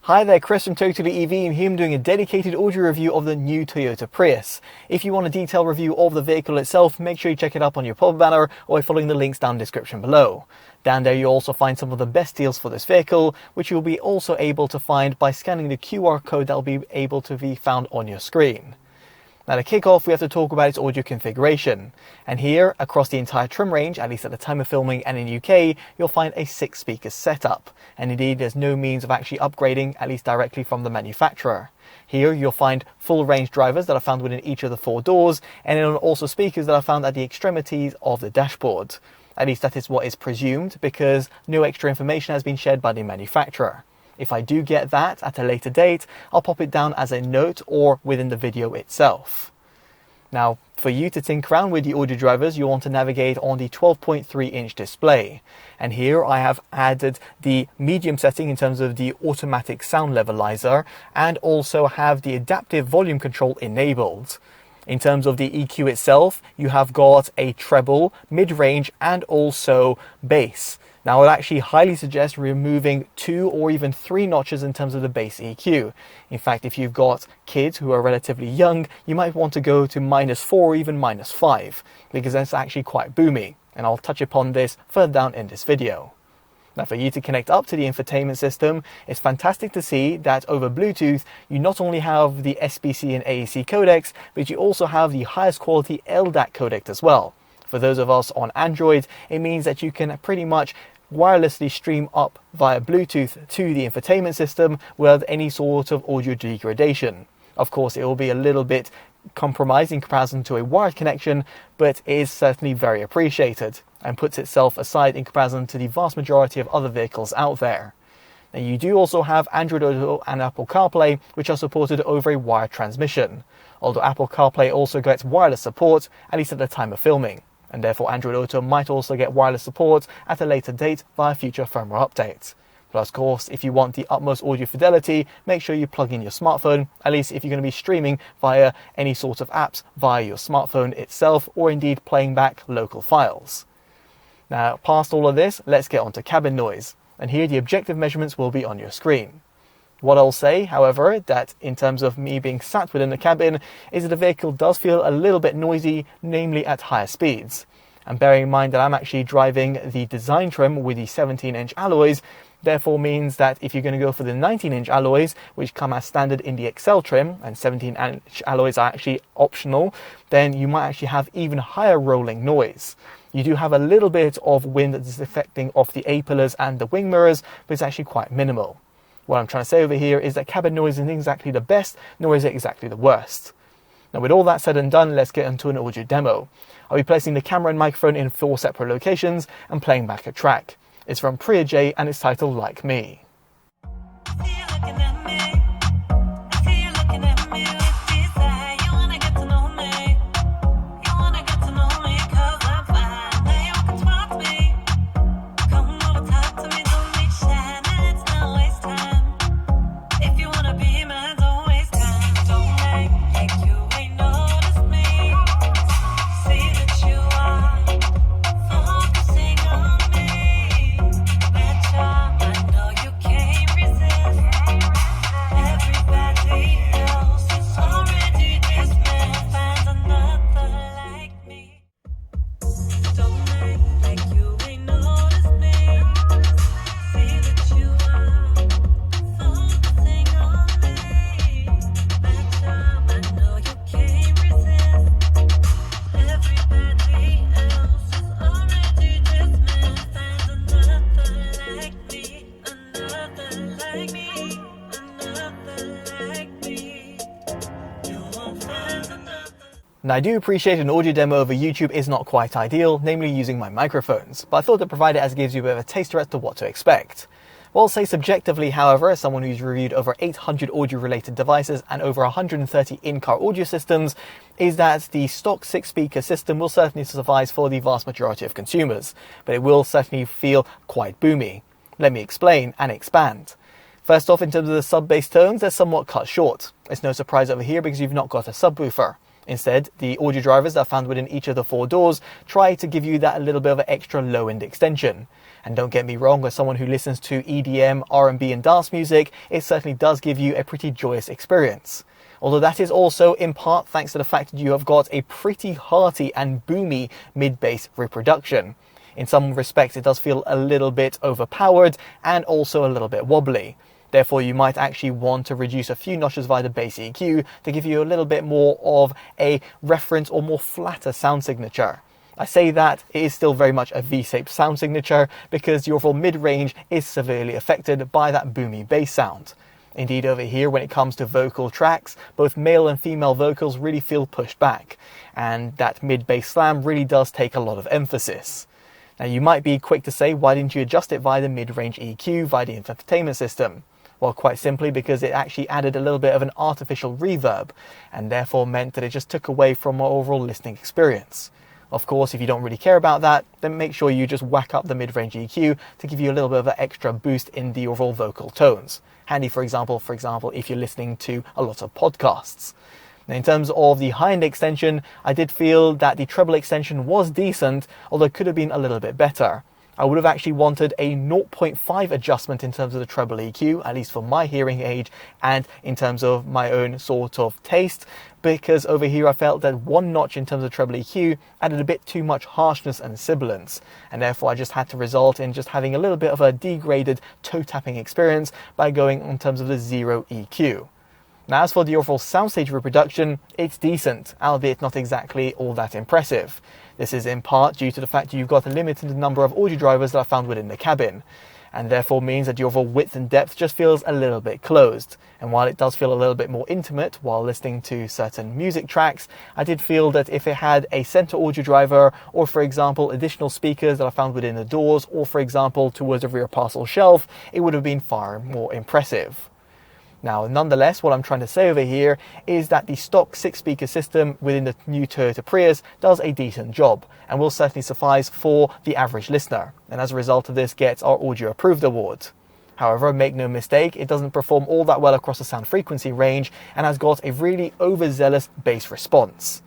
Hi there, Chris from TotallyEV, and here I'm doing a dedicated audio review of the new Toyota Prius. If you want a detailed review of the vehicle itself, make sure you check it up on your pop banner or by following the links down in the description below. Down there you'll also find some of the best deals for this vehicle, which you'll be also able to find by scanning the QR code that will be able to be found on your screen. Now to kick off, we have to talk about its audio configuration. And here, across the entire trim range, at least at the time of filming and in UK, you'll find a 6-speaker setup. And indeed, there's no means of actually upgrading, at least directly from the manufacturer. Here, you'll find full range drivers that are found within each of the 4 doors, and then also speakers that are found at the extremities of the dashboard. At least that is what is presumed, because no extra information has been shared by the manufacturer. If I do get that at a later date, I'll pop it down as a note or within the video itself. Now, for you to tinker around with the audio drivers, you want to navigate on the 12.3-inch display. And here I have added the medium setting in terms of the automatic sound levelizer, and also have the adaptive volume control enabled. In terms of the EQ itself, you have got a treble, mid-range, and also bass. Now, I would actually highly suggest removing 2 or even 3 notches in terms of the bass EQ. In fact, if you've got kids who are relatively young, you might want to go to -4 or even -5, because that's actually quite boomy. And I'll touch upon this further down in this video. Now, for you to connect up to the infotainment system, it's fantastic to see that over Bluetooth, you not only have the SBC and AAC codecs, but you also have the highest quality LDAC codec as well. For those of us on Android, it means that you can pretty much wirelessly stream up via Bluetooth to the infotainment system without any sort of audio degradation. Of course, it will be a little bit compromised in comparison to a wired connection, but it is certainly very appreciated and puts itself aside in comparison to the vast majority of other vehicles out there. Now, you do also have Android Auto and Apple CarPlay, which are supported over a wired transmission, although Apple CarPlay also gets wireless support, at least at the time of filming. And therefore Android Auto might also get wireless support at a later date via future firmware updates. But of course, if you want the utmost audio fidelity, make sure you plug in your smartphone, at least if you're going to be streaming via any sort of apps via your smartphone itself, or indeed playing back local files. Now, past all of this, let's get onto cabin noise. And here the objective measurements will be on your screen. What I'll say, however, that in terms of me being sat within the cabin, is that the vehicle does feel a little bit noisy, namely at higher speeds. And bearing in mind that I'm actually driving the design trim with the 17-inch alloys, therefore means that if you're going to go for the 19-inch alloys, which come as standard in the XL trim, and 17-inch alloys are actually optional, then you might actually have even higher rolling noise. You do have a little bit of wind that is affecting off the A-pillars and the wing mirrors, but it's actually quite minimal. What I'm trying to say over here is that cabin noise isn't exactly the best, nor is it exactly the worst. Now, with all that said and done, let's get into an audio demo. I'll be placing the camera and microphone in 4 separate locations and playing back a track. It's from Priya J and it's titled Like Me. Now, I do appreciate an audio demo over YouTube is not quite ideal, namely using my microphones, but I thought to provide it as it gives you a bit of a taster as to what to expect. What I'll say subjectively, however, as someone who's reviewed over 800 audio-related devices and over 130 in-car audio systems, is that the stock 6-speaker system will certainly suffice for the vast majority of consumers, but it will certainly feel quite boomy. Let me explain and expand. First off, in terms of the sub-bass tones, they're somewhat cut short. It's no surprise over here because you've not got a subwoofer. Instead, the audio drivers that are found within each of the 4 doors try to give you that a little bit of an extra low-end extension. And don't get me wrong, as someone who listens to EDM, R&B and dance music, it certainly does give you a pretty joyous experience. Although that is also in part thanks to the fact that you have got a pretty hearty and boomy mid-bass reproduction. In some respects, it does feel a little bit overpowered and also a little bit wobbly. Therefore, you might actually want to reduce a few notches via the bass EQ to give you a little bit more of a reference or more flatter sound signature. I say that it is still very much a V-shaped sound signature because your overall mid-range is severely affected by that boomy bass sound. Indeed, over here, when it comes to vocal tracks, both male and female vocals really feel pushed back, and that mid-bass slam really does take a lot of emphasis. Now, you might be quick to say, why didn't you adjust it via the mid-range EQ via the infotainment system? Well, quite simply because it actually added a little bit of an artificial reverb, and therefore meant that it just took away from our overall listening experience. Of course, if you don't really care about that, then make sure you just whack up the mid-range EQ to give you a little bit of an extra boost in the overall vocal tones. Handy, for example, if you're listening to a lot of podcasts. Now, in terms of the high-end extension, I did feel that the treble extension was decent, although it could have been a little bit better. I would have actually wanted a 0.5 adjustment in terms of the treble EQ, at least for my hearing age and in terms of my own sort of taste, because over here I felt that 1 notch in terms of treble EQ added a bit too much harshness and sibilance, and therefore I just had to result in just having a little bit of a degraded toe tapping experience by going in terms of the 0 EQ. Now, as for the overall soundstage reproduction, it's decent, albeit not exactly all that impressive. This is in part due to the fact that you've got a limited number of audio drivers that are found within the cabin, and therefore means that the overall width and depth just feels a little bit closed. And while it does feel a little bit more intimate while listening to certain music tracks, I did feel that if it had a center audio driver, or for example additional speakers that are found within the doors, or for example towards the rear parcel shelf, it would have been far more impressive. Now, nonetheless, what I'm trying to say over here is that the stock 6-speaker system within the new Toyota Prius does a decent job and will certainly suffice for the average listener, and as a result of this gets our Audio Approved award. However, make no mistake, it doesn't perform all that well across the sound frequency range and has got a really overzealous bass response.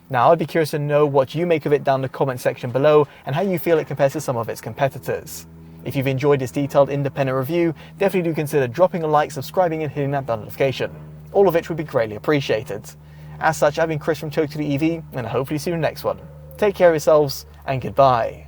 Now, I'd be curious to know what you make of it down in the comment section below and how you feel it compares to some of its competitors. If you've enjoyed this detailed independent review, definitely do consider dropping a like, subscribing and hitting that bell notification, all of which would be greatly appreciated. As such, I've been Chris from TotallyEV, and hopefully see you in the next one. Take care of yourselves, and goodbye.